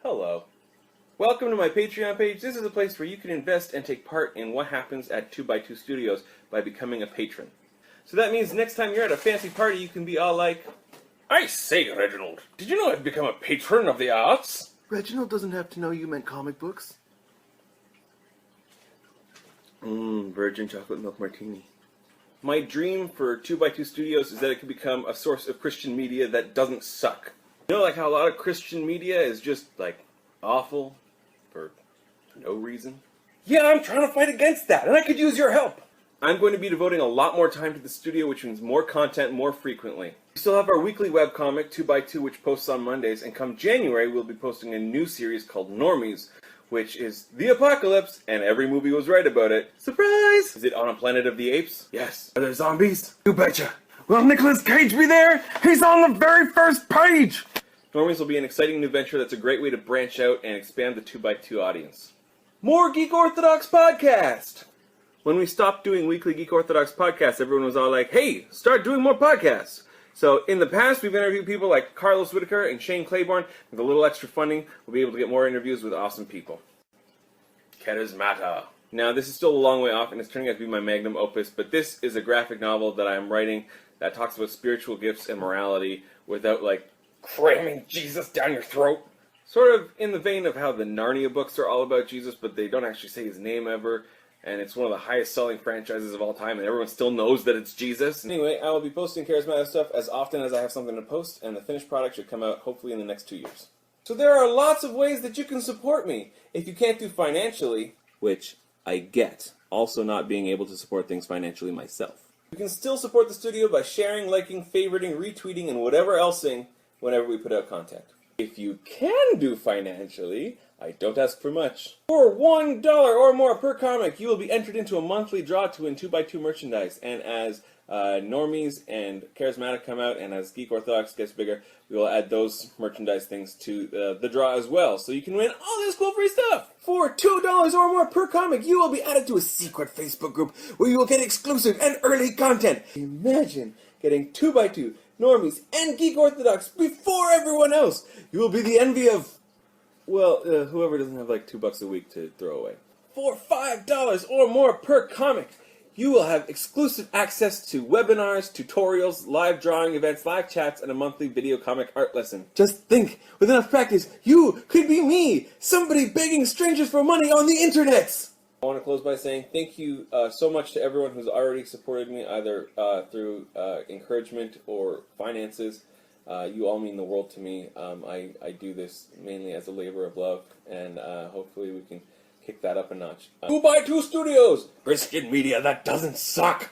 Hello. Welcome to my Patreon page. This is a place where you can invest and take part in what happens at 2x2 Studios by becoming a patron. So that means next time you're at a fancy party, you can be all like, "I say, Reginald, did you know I've become a patron of the arts?" Reginald doesn't have to know you meant comic books. Virgin chocolate milk martini. My dream for 2x2 Studios is that it could become a source of Christian media that doesn't suck. You know, like how a lot of Christian media is just, like, awful for no reason? Yeah, I'm trying to fight against that, and I could use your help! I'm going to be devoting a lot more time to the studio, which means more content more frequently. We still have our weekly webcomic, 2x2, which posts on Mondays, and come January, we'll be posting a new series called Normies, which is the apocalypse, and every movie was right about it. Surprise! Is it on a planet of the apes? Yes. Are there zombies? You betcha! Will Nicolas Cage be there? He's on the very first page! Normies will be an exciting new venture that's a great way to branch out and expand the 2x2 audience. More Geek Orthodox Podcast! When we stopped doing weekly Geek Orthodox podcasts, everyone was all like, hey, start doing more podcasts! So in the past, we've interviewed people like Carlos Whitaker and Shane Claiborne. With a little extra funding, we'll be able to get more interviews with awesome people. Charismata. Now, this is still a long way off, and it's turning out to be my magnum opus, but this is a graphic novel that I'm writing that talks about spiritual gifts and morality without, like, cramming Jesus down your throat. Sort of in the vein of how the Narnia books are all about Jesus, but they don't actually say his name ever. And it's one of the highest selling franchises of all time, and everyone still knows that it's Jesus. Anyway, I will be posting Charismatic stuff as often as I have something to post, and the finished product should come out hopefully in the next 2 years. So there are lots of ways that you can support me. If you can't do financially, which I get, also not being able to support things financially myself. You can still support the studio by sharing, liking, favoriting, retweeting, and whatever elsing whenever we put out content. If you can do financially, I don't ask for much. For $1 or more per comic, you will be entered into a monthly draw to win 2x2 merchandise. And as Normies and Charismatic come out, and as Geek Orthodox gets bigger, we will add those merchandise things to the draw as well. So you can win all this cool free stuff. For $2 or more per comic, you will be added to a secret Facebook group where you will get exclusive and early content. Imagine getting 2x2, Normies, and Geek Orthodox before everyone else. You will be the envy of, well, whoever doesn't have like $2 a week to throw away. For $5 or more per comic, you will have exclusive access to webinars, tutorials, live drawing events, live chats, and a monthly video comic art lesson. Just think, with enough practice, you could be me, somebody begging strangers for money on the internet! I want to close by saying thank you so much to everyone who's already supported me, either through encouragement or finances. You all mean the world to me. I do this mainly as a labor of love, and hopefully we can kick that up a notch. 2x2 Studios! Christian media that doesn't suck!